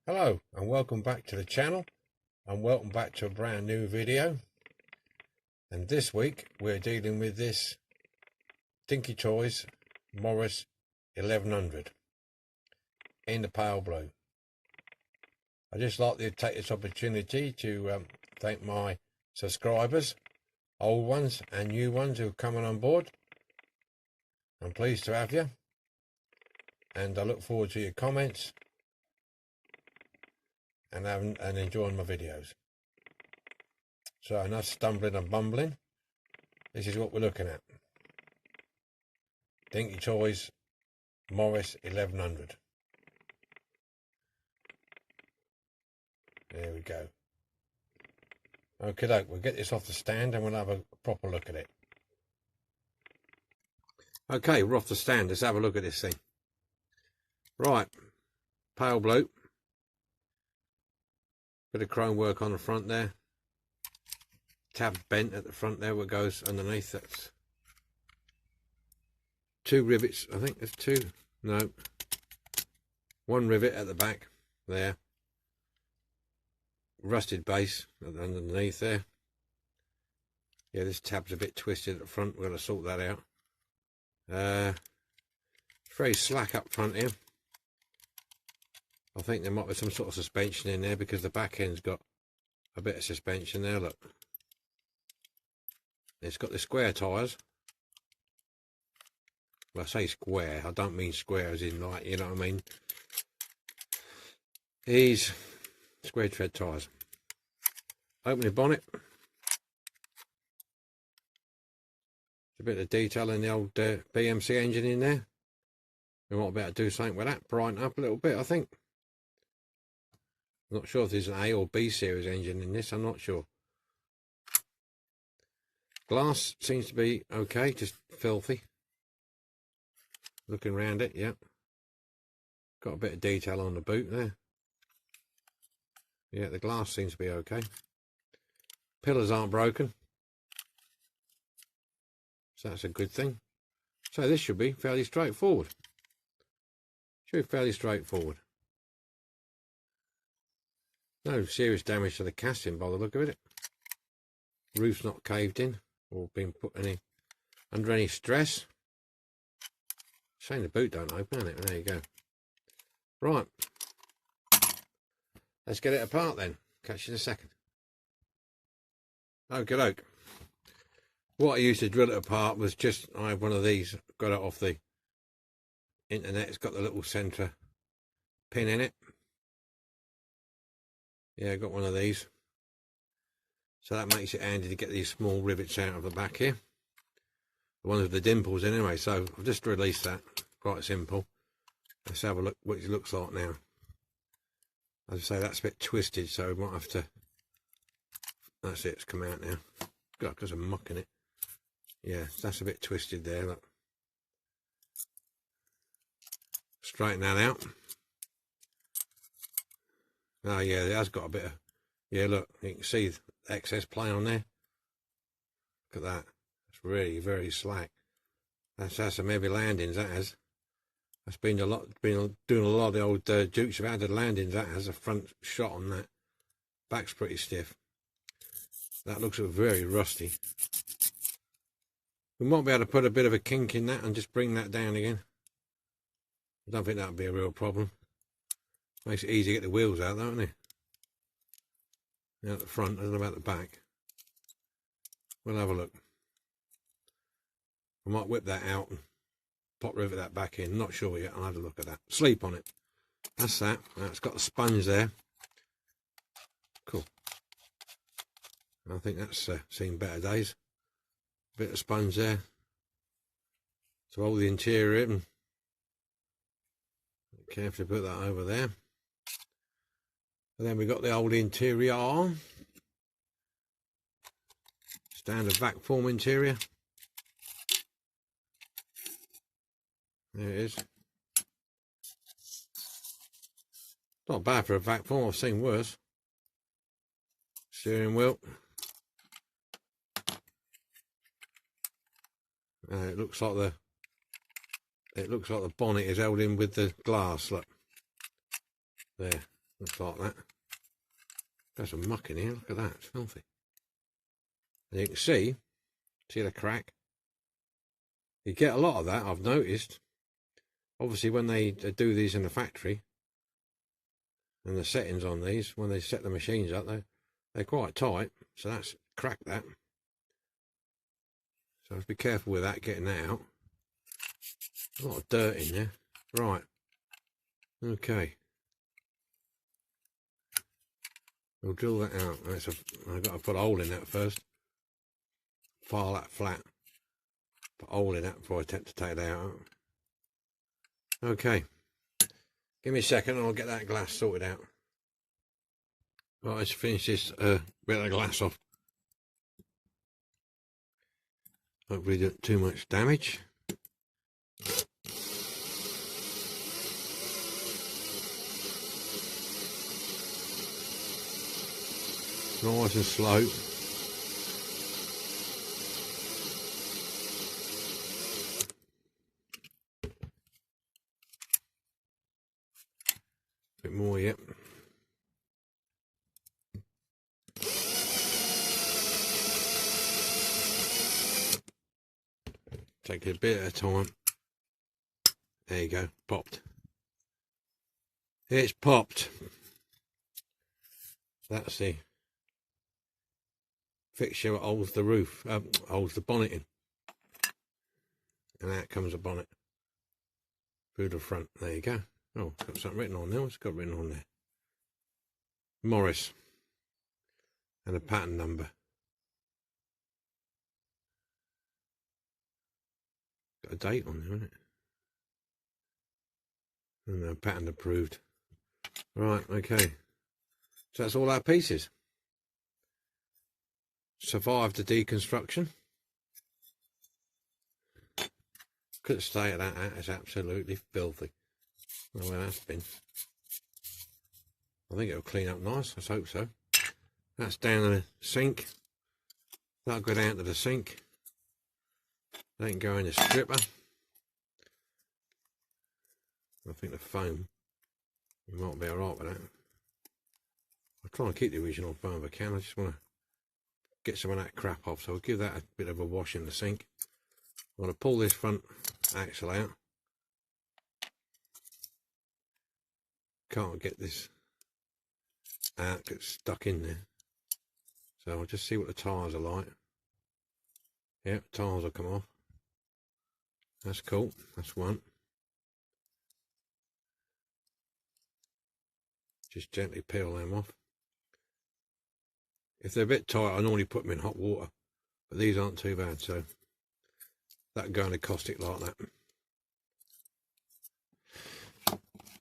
Hello and welcome back to the channel and welcome back to a brand new video. And this week we're dealing with this Dinky Toys Morris 1100 in the pale blue. I just like to take this opportunity to thank my subscribers, old ones and new ones who are coming on board. I'm pleased to have you and I look forward to your comments and enjoying my videos. So enough stumbling and bumbling. This is what we're looking at. Dinky Toys Morris 1100. There we go. Okay, we'll get this off the stand and we'll have a proper look at it. Okay, we're off the stand. Let's have a look at this thing. Right, pale blue. Bit of chrome work on the front there. Tab bent at the front there, what goes underneath. That's two rivets, I think there's two. No, one rivet at the back there. Rusted base underneath there. Yeah, this tab's a bit twisted at the front. We're going to sort that out. It's very slack up front here. I think there might be some sort of suspension in there because the back end's got a bit of suspension there, look. It's got the square tyres. Well, I say square, I don't mean square as in like, you know what I mean. These square tread tyres. Open the bonnet. A bit of detail in the old BMC engine in there. We might be able to do something with that, brighten up a little bit, I think. Not sure if there's an A or B series engine in this, I'm not sure. Glass seems to be okay, just filthy. Looking around it, yeah. Got a bit of detail on the boot there. Yeah, the glass seems to be okay. Pillars aren't broken. So that's a good thing. So this should be fairly straightforward. Should be fairly straightforward. No serious damage to the casting by the look of it. Roof's not caved in or been put under any stress. Shame the boot don't open, isn't it? There you go. Right. Let's get it apart then. Catch you in a second. Okie doke. What I used to drill it apart was just, I have one of these, got it off the internet. It's got the little centre pin in it. Yeah, I got one of these. So that makes it handy to get these small rivets out of the back here. The ones with the dimples in anyway. So I've just released that. Quite simple. Let's have a look what it looks like now. As I say, that's a bit twisted, so we might have to... That's it, it's come out now. God, because I'm mucking it. Yeah, that's a bit twisted there, look. Straighten that out. Oh yeah, it has got a bit of... Yeah, look, you can see the excess play on there. Look at that. It's really very slack. That's some heavy landings, that has. That's been doing a lot of the old Dukes of Hazzard landings, that has. A front shot on that. Back's pretty stiff. That looks very rusty. We might be able to put a bit of a kink in that and just bring that down again. I don't think that would be a real problem. Makes it easy to get the wheels out, don't it? Out the front, I don't know about the back. We'll have a look. I might whip that out and pop rivet that back in. Not sure yet. I'll have a look at that. Sleep on it. That's that. It's got the sponge there. Cool. I think that's seen better days. Bit of sponge there to hold the interior in. Carefully put that over there. And then we've got the old interior. Standard vac form interior. There it is. Not bad for a vac form, I've seen worse. Steering wheel. It looks like the bonnet is held in with the glass. Look there. Looks like that. There's some muck in here. Look at that. It's filthy. And you can see the crack. You get a lot of that, I've noticed. Obviously, when they do these in the factory, and the settings on these, when they set the machines up, they're quite tight. So that's cracked that. So be careful with that, getting that out. A lot of dirt in there. Right. Okay. We'll drill that out. I've got to put a hole in that first. File that flat. Put a hole in that before I attempt to take that out. Okay. Give me a second and I'll get that glass sorted out. Right, let's finish this bit of the glass off. Hopefully don't too much damage. Nice and slow. Bit more yet. Take a bit at a time. There you go, popped. It's popped. That's the fixture that holds the roof, holds the bonnet in. And out comes the bonnet through the front. There you go. Oh, it's got something written on there. What's it got written on there? Morris. And a pattern number. Got a date on there, isn't it? And no, pattern approved. Right, okay. So that's all our pieces. Survived the deconstruction. Couldn't stay at that. It's absolutely filthy. Well, where that's been. I think it'll clean up nice. Let's hope so. That's down in the sink. That'll go down to the sink. That can go in the stripper. I think the foam, you might be alright with that. I'll try and keep the original foam if I can. I just want to get some of that crap off, so I'll give that a bit of a wash in the sink. I'm going to pull this front axle out. Can't get this out, gets stuck in there. So I'll just see what the tyres are like. Yep, tyres will come off. That's cool, that's one. Just gently peel them off. If they're a bit tight, I normally put them in hot water, but these aren't too bad, so that can go in a caustic like that.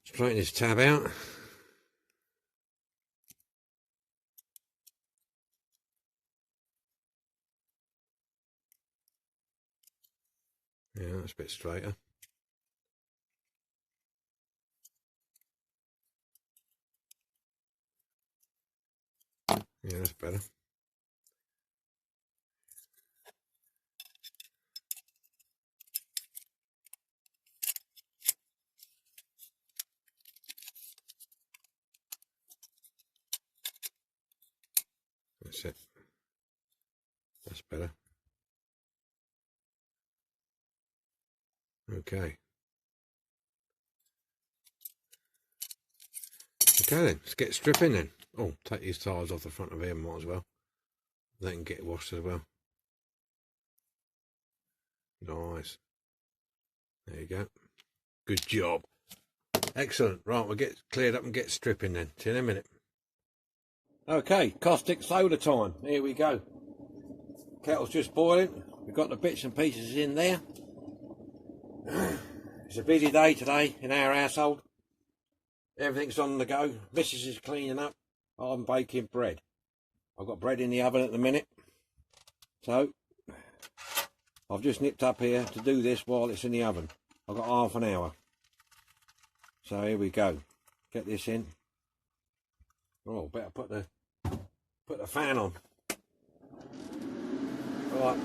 Straighten this tab out. Yeah, that's a bit straighter. Yeah, that's better. That's it. That's better. Okay. Okay then, let's get stripping then. Oh, take these tyres off the front of here, might as well. They can get washed as well. Nice. There you go. Good job. Excellent. Right, we'll get cleared up and get stripping then. See you in a minute. Okay, caustic soda time. Here we go. Kettle's just boiling. We've got the bits and pieces in there. It's a busy day today in our household. Everything's on the go. Missus is cleaning up. I'm baking bread. I've got bread in the oven at the minute. So, I've just nipped up here to do this while it's in the oven. I've got half an hour. So here we go. Get this in. Oh, better put the fan on. Right.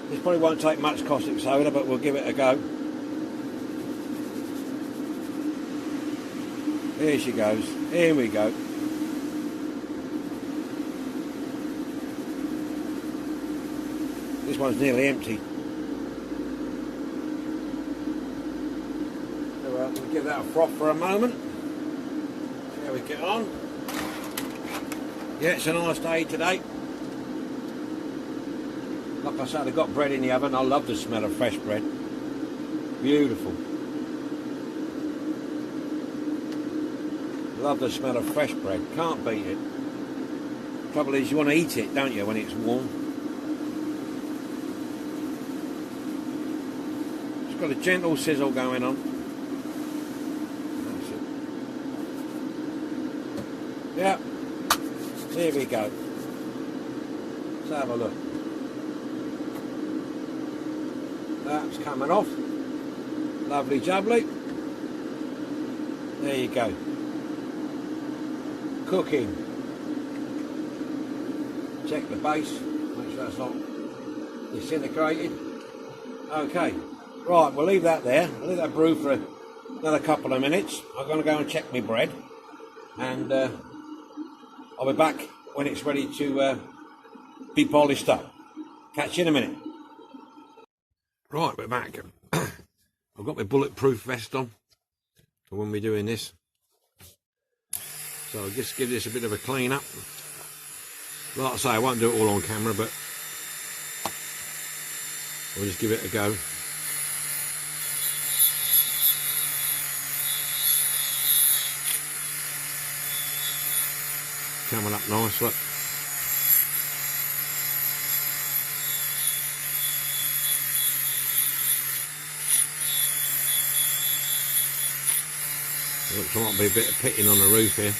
This probably won't take much caustic soda, but we'll give it a go. Here she goes. Here we go. This one's nearly empty. So we'll give that a froth for a moment. See how we get on. Yeah, it's a nice day today. Like I said, I've got bread in the oven. I love the smell of fresh bread. Beautiful. Love the smell of fresh bread. Can't beat it. Trouble is, you want to eat it, don't you, when it's warm? It's got a gentle sizzle going on. That's it. Yeah. Here we go. Let's have a look. That's coming off. Lovely jubbly. There you go. Cooking. Check the base. Make sure that's not disintegrated. Okay. Right, we'll leave that there. We'll leave that brew for another couple of minutes. I'm going to go and check my bread. And I'll be back when it's ready to be polished up. Catch you in a minute. Right, we're back. I've got my bulletproof vest on for when we're doing this. So I'll just give this a bit of a clean up. Like I say, I won't do it all on camera, but we'll just give it a go. Coming up nice, look. Looks like there'll be a bit of pitting on the roof here.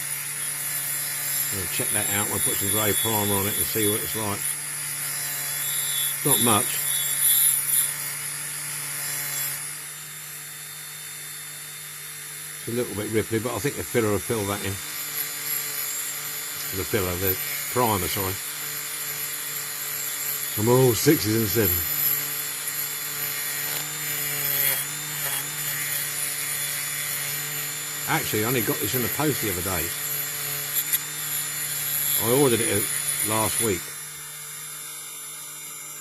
We'll check that out. We'll put some grey primer on it and see what it's like. Not much. It's a little bit ripply, but I think the filler will fill that in. The filler, the primer, sorry. I'm all 6s and 7s. Actually, I only got this in the post the other day. I ordered it last week.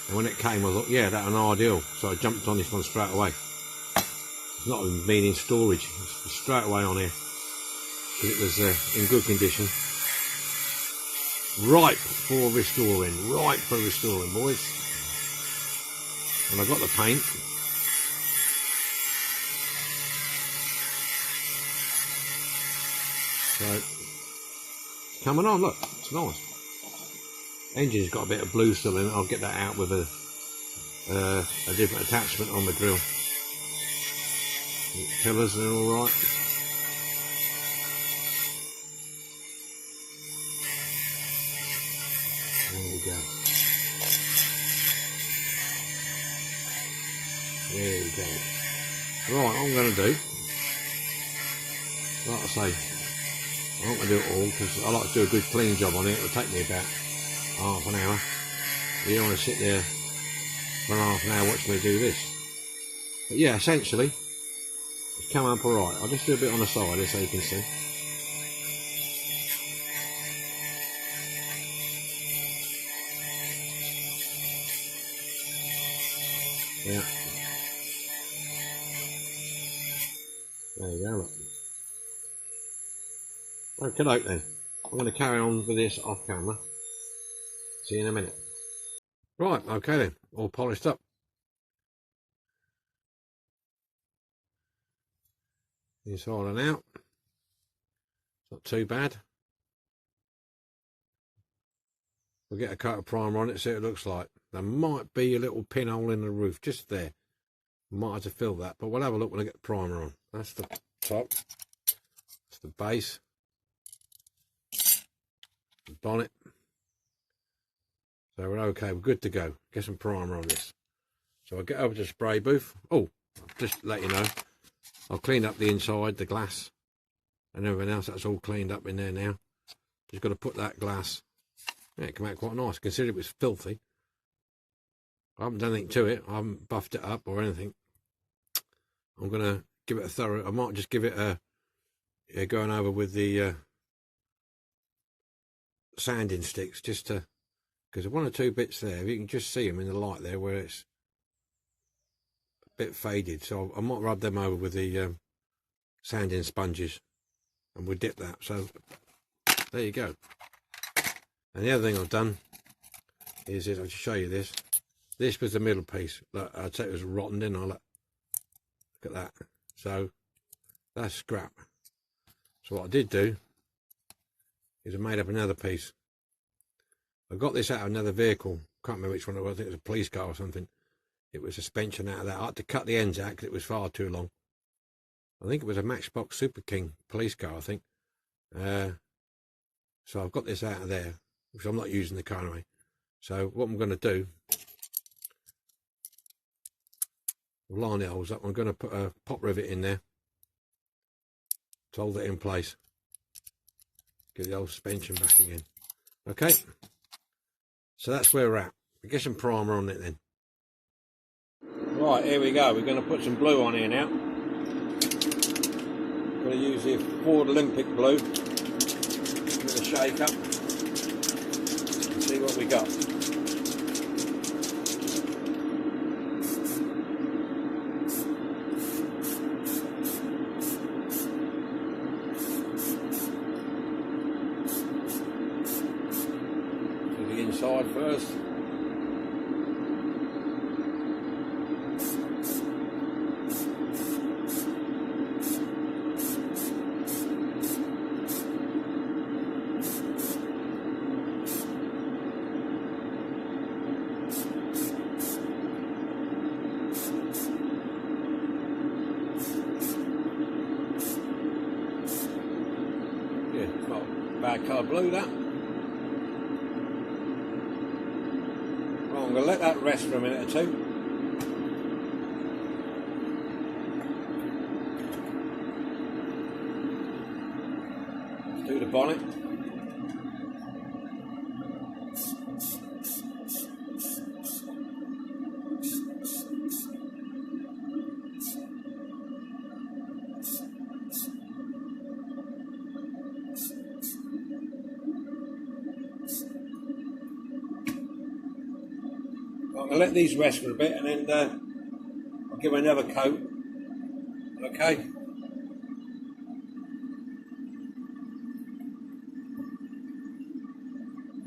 And when it came, I thought, yeah, that was ideal. So I jumped on this one straight away. It's not even been in storage. It's straight away on here. Because it was in good condition. Ripe for restoring. Ripe for restoring, boys. And I got the paint. So, coming on, look, it's nice. Engine's got a bit of blue still in it. I'll get that out with a different attachment on the drill. Pillars are all right. There we go. There we go. Right, what I'm going to do, like I say, I'm not going to do it all because I like to do a good clean job on it. It'll take me about half an hour. You don't want to sit there for half an hour watching me do this. But yeah, essentially, it's come up alright. I'll just do a bit on the side here so you can see. Yeah. There you go, look. Okay, look then. I'm going to carry on with this off camera. See you in a minute. Right, okay then. All polished up. Inside and out. Not too bad. We'll get a coat of primer on it, see what it looks like. There might be a little pinhole in the roof, just there. Might have to fill that, but we'll have a look when I get the primer on. That's the top. That's the base. The bonnet. So we're okay, we're good to go. Get some primer on this. So I'll get over to the spray booth. Oh, just let you know, I've cleaned up the inside, the glass and everything else. That's all cleaned up in there now. Just got to put that glass. Yeah, it came out quite nice, considering it was filthy. I haven't done anything to it. I haven't buffed it up or anything. I'm going to give it a thorough, I might just give it a, going over with the sanding sticks, just to, because one or two bits there, you can just see them in the light there where it's a bit faded, so I might rub them over with the sanding sponges and we'll dip that. So there you go. And the other thing I've done is I'll just show you this. This was the middle piece. Look, I'd say it was rotten, didn't I? Look at that. So that's scrap. So what I did do is I made up another piece. I got this out of another vehicle. Can't remember which one it was. I think it was a police car or something. It was suspension out of that. I had to cut the ends out because it was far too long. I think it was a Matchbox Super King police car, I think. So I've got this out of there, which I'm not using the car anyway. So what I'm going to do, we'll line the holes up. I'm going to put a pop rivet in there to hold it in place. Get the old suspension back again. Okay, so that's where we're at. We get some primer on it then. Right, here we go. We're going to put some blue on here now. I'm going to use the Ford Olympic blue. Give it a shake up and see what we got. Do the inside first. Bad colour blue, that. Right, I'm going to let that rest for a minute or two. Let's do the bonnet. I'm going to let these rest for a bit and then I'll give them another coat. Okay.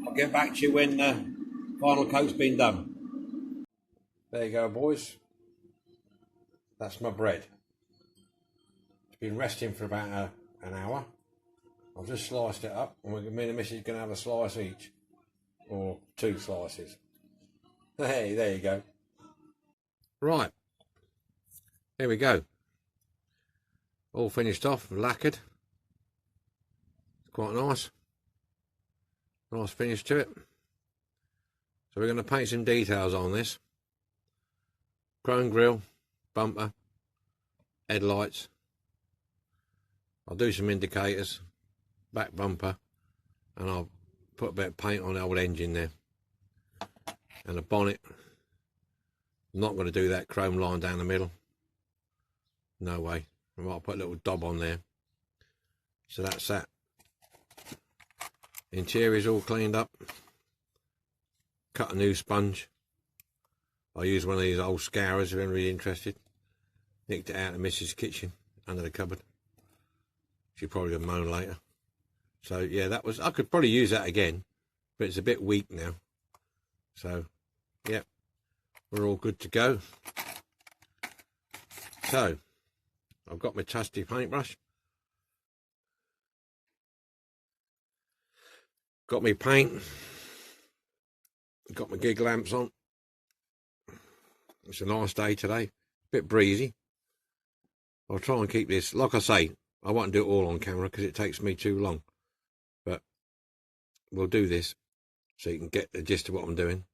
I'll get back to you when the final coat's been done. There you go, boys. That's my bread. It's been resting for about an hour. I've just sliced it up, and me and the missus are going to have a slice each, or 2 slices. Hey, there you go. Right, here we go. All finished off, lacquered. Quite nice. Nice finish to it. So we're going to paint some details on this. Chrome grille, bumper, headlights. I'll do some indicators, back bumper, and I'll put a bit of paint on the old engine there. And a bonnet. I'm not going to do that chrome line down the middle. No way. I might put a little daub on there. So that's that. Interior's all cleaned up. Cut a new sponge. I use one of these old scourers if anybody's interested. Nicked it out of Mrs. Kitchen under the cupboard. She'll probably get moan later. So yeah, that was, I could probably use that again, but it's a bit weak now. So yeah, we're all good to go. So I've got my trusty paintbrush. Got my paint. Got my gig lamps on. It's a nice day today. Bit breezy. I'll try and keep this, like I say, I won't do it all on camera because it takes me too long. But we'll do this so you can get the gist of what I'm doing.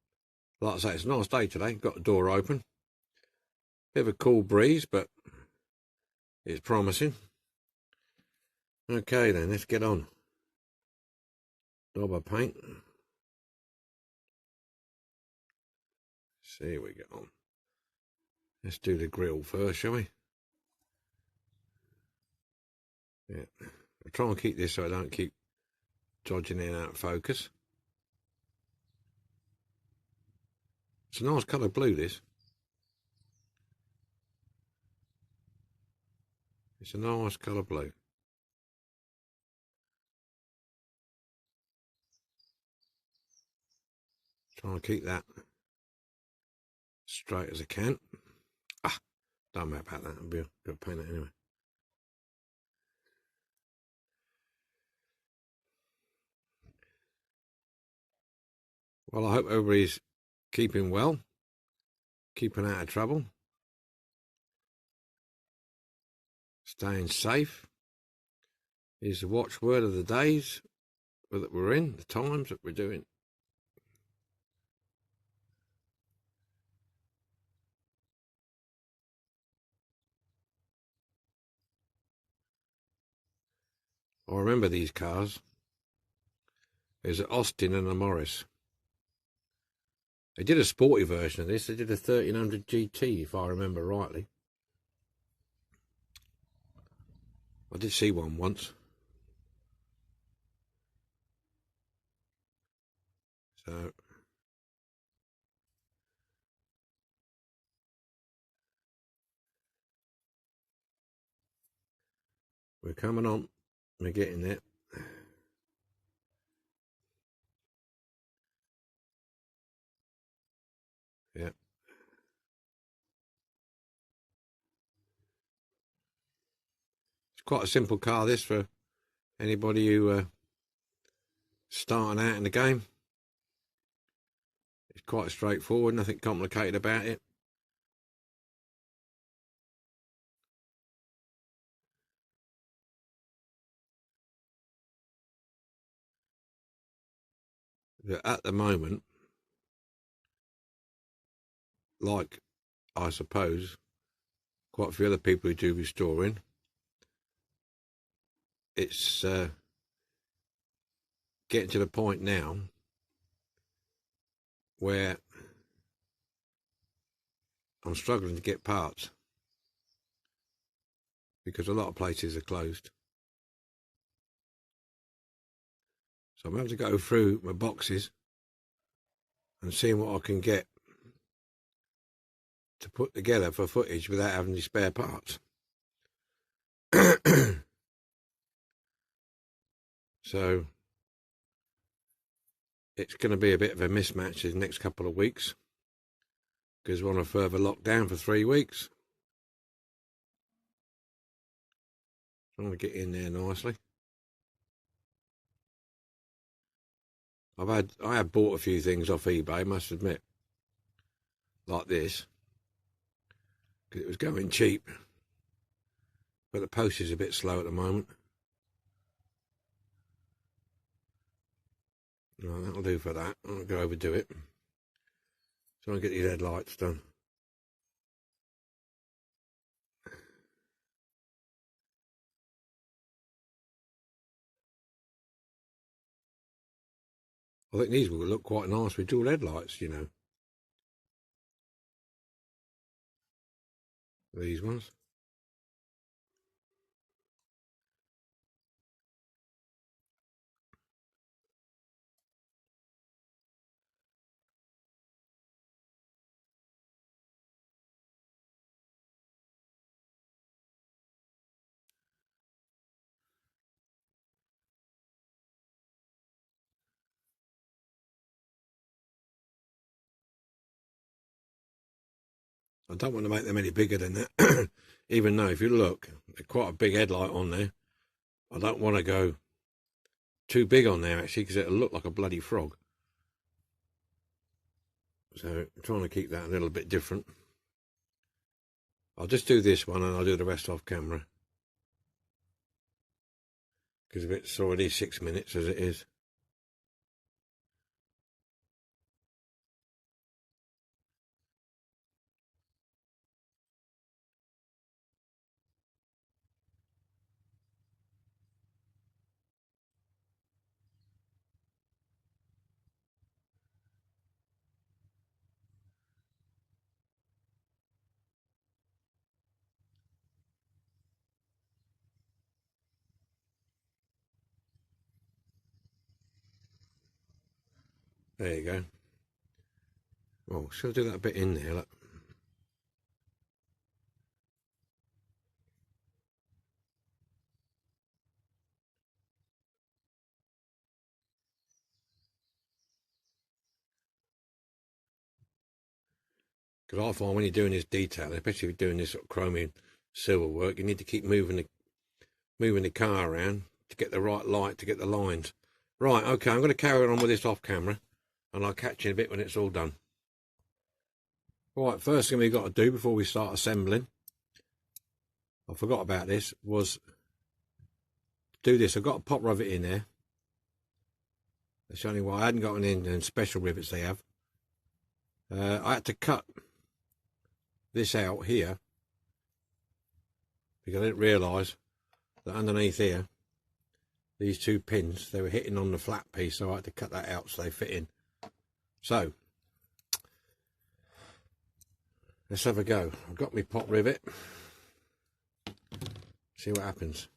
Like I say, it's a nice day today. Got the door open. Bit of a cool breeze, but it's promising. Okay then, let's get on. Daub of paint. See we get on. Let's do the grill first, shall we? Yeah. I'll try and keep this so I don't keep dodging in and out of focus. It's a nice colour blue, this. It's a nice colour blue. Try and keep that straight as I can. Ah, don't matter about that. I'll be able to paint it anyway. Well, I hope everybody's keeping well, keeping out of trouble, staying safe is the watchword of the days that we're in, the times that we're doing. I remember these cars. There's an Austin and a Morris. They did a sporty version of this. They did a 1300 GT, if I remember rightly. I did see one once. So we're coming on. We're getting there. Yeah. It's quite a simple car, this, for anybody who starting out in the game. It's quite straightforward, nothing complicated about it. But at the moment, like I suppose quite a few other people who do restoring, it's getting to the point now where I'm struggling to get parts because a lot of places are closed. So I'm having to go through my boxes and seeing what I can get to put together for footage without having any spare parts. So it's going to be a bit of a mismatch in the next couple of weeks because we're on a further lockdown for 3 weeks. Trying to get in there nicely. I have bought a few things off eBay, I must admit, like this, because it was going cheap. But the post is a bit slow at the moment. No, that'll do for that. I'll go overdo it. Try and get these headlights done. I think these will look quite nice with dual headlights, you know. These ones. I don't want to make them any bigger than that. Even though, if you look, they're quite a big headlight on there. I don't want to go too big on there, actually, because it'll look like a bloody frog. So I'm trying to keep that a little bit different. I'll just do this one and I'll do the rest off camera. Because it's already 6 minutes as it is. There you go. Well, should I do that bit in there? Look. Because I find when you're doing this detailing, especially if you're doing this sort of chromium silver work, you need to keep moving the car around to get the right light, to get the lines. Right, okay, I'm going to carry on with this off camera, and I'll catch you in a bit when it's all done. Right, first thing we've got to do before we start assembling, I forgot about this, was do this. I've got a pop rivet in there. That's the only why I hadn't got any special rivets they have. I had to cut this out here because I didn't realise that underneath here, these two pins, they were hitting on the flat piece, so I had to cut that out so they fit in. So let's have a go. I've got my pop rivet. See what happens.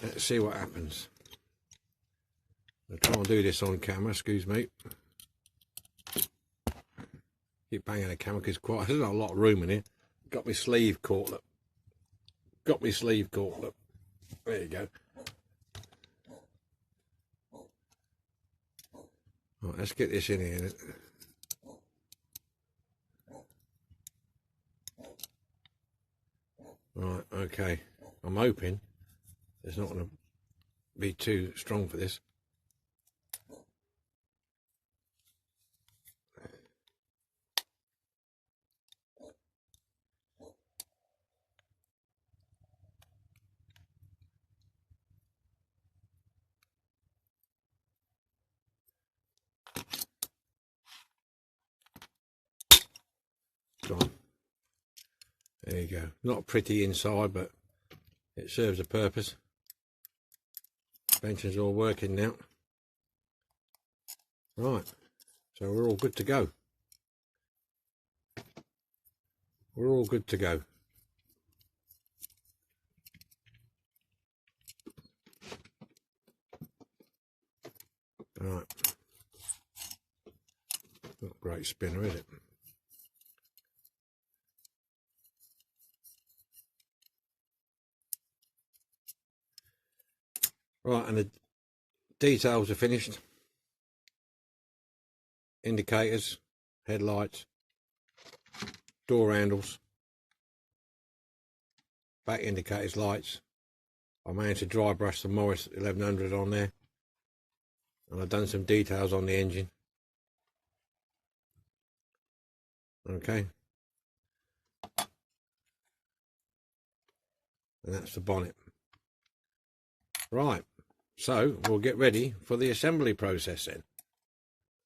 Let's see what happens. I'll try and do this on camera, excuse me. Keep banging the camera because there's not a lot of room in here. Got my sleeve caught, look. Got my sleeve caught, look. There you go. Right, let's get this in here. Right, okay. I'm hoping it's not going to be too strong for this. There you go. Not pretty inside, but it serves a purpose. Suspension's all working now. Right, so we're all good to go. We're all good to go. Right. Not a great spinner, is it? Right, and the details are finished. Indicators, headlights, door handles, back indicators, lights. I managed to dry brush the Morris 1100 on there, and I've done some details on the engine. Okay, and that's the bonnet. Right, so we'll get ready for the assembly process then.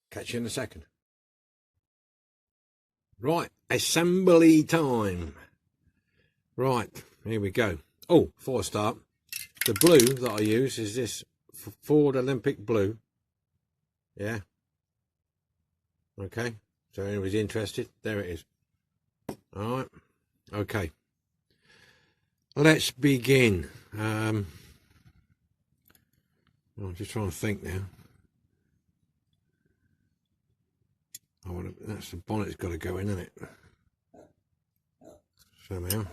Catch you in a second. Right, assembly time. Right, here we go. Oh, before I start, the blue that I use is this Ford Olympic blue. Yeah. Okay, so anybody's interested, there it is. All right, okay. Let's begin. I'm just trying to think now. That's the bonnet's got to go in, isn't it? Somehow,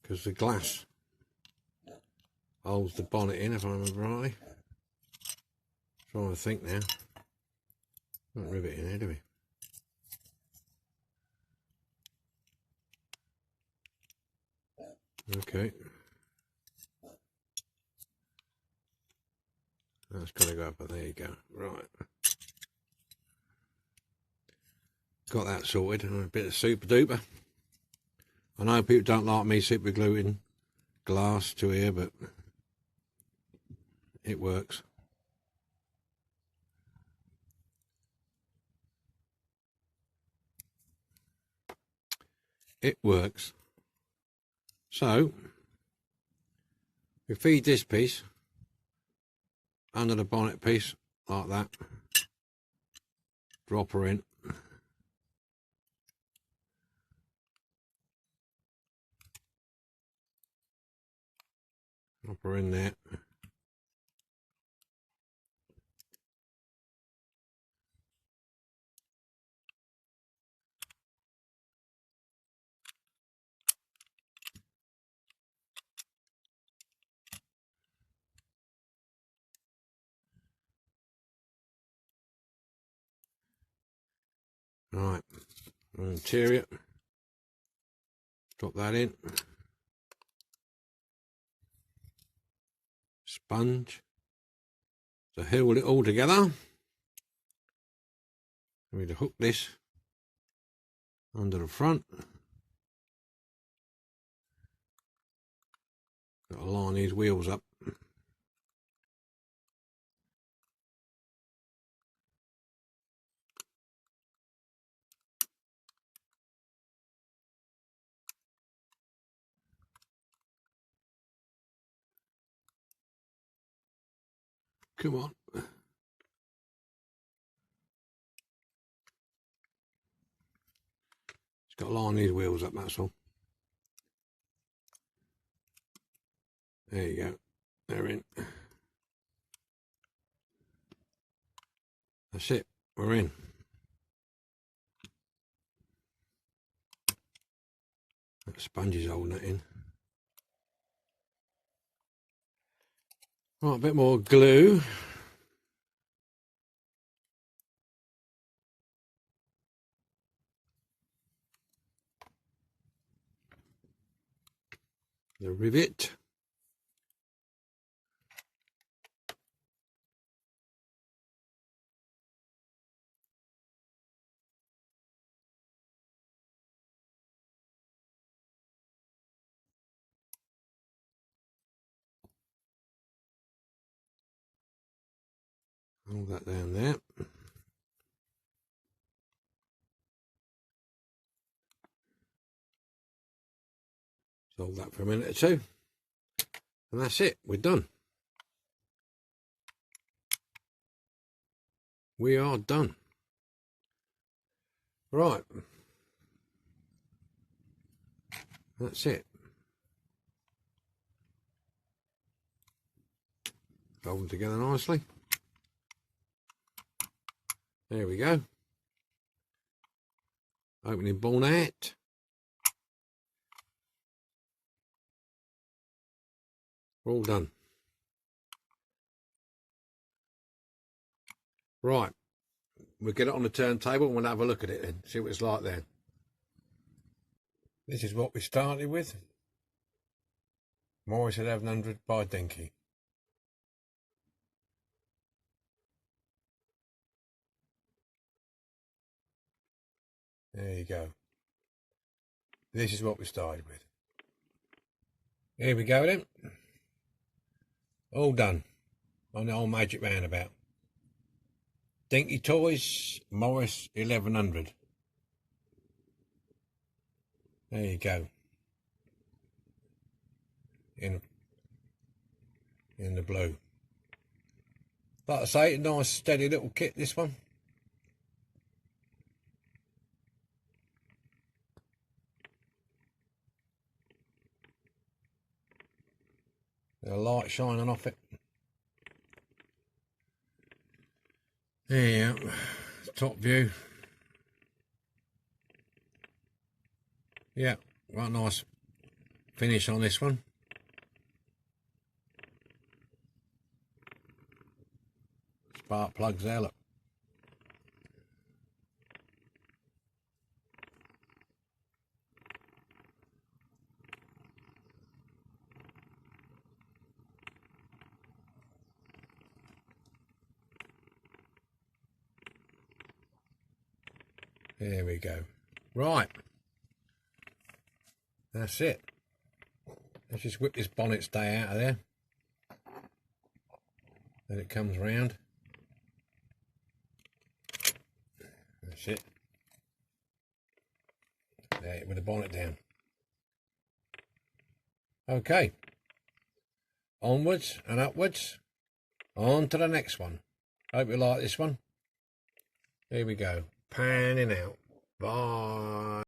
because the glass holds the bonnet in, if I remember rightly. Trying to think now. Not rivet in here, do we? Okay. That's got to go up, but there you go. Right. Got that sorted. A bit of super duper. I know people don't like me super gluing glass to here, but it works. It works. So we feed this piece under the bonnet piece like that. Drop her in. Drop her in there. Right, interior, drop that in. Sponge, to hold it all together. I need to hook this under the front. Got to line these wheels up. Come on. Just got to line these wheels up, that's all. There you go. They're in. That's it. We're in. That sponge is holding that in. Right, a bit more glue. The rivet. Hold that down there. Hold that for a minute or two. And that's it. We're done. We are done. Right. That's it. Hold them together nicely. There we go. Opening bonnet. We're all done. Right. We'll get it on the turntable and we'll have a look at it and see what it's like then. This is what we started with. Morris 1100 by Dinky. There you go. This is what we started with. Here we go then. All done on the old magic roundabout. Dinky Toys, Morris 1100. There you go. In the blue. Like I say, a nice steady little kit, this one. A light shining off it. There you go. Top view. Yeah, quite nice finish on this one. Spark plugs there, look. There we go. Right. That's it. Let's just whip this bonnet stay out of there. Then it comes round. That's it. There, with the bonnet down. Okay. Onwards and upwards. On to the next one. Hope you like this one. Here we go. Panning out. Bye.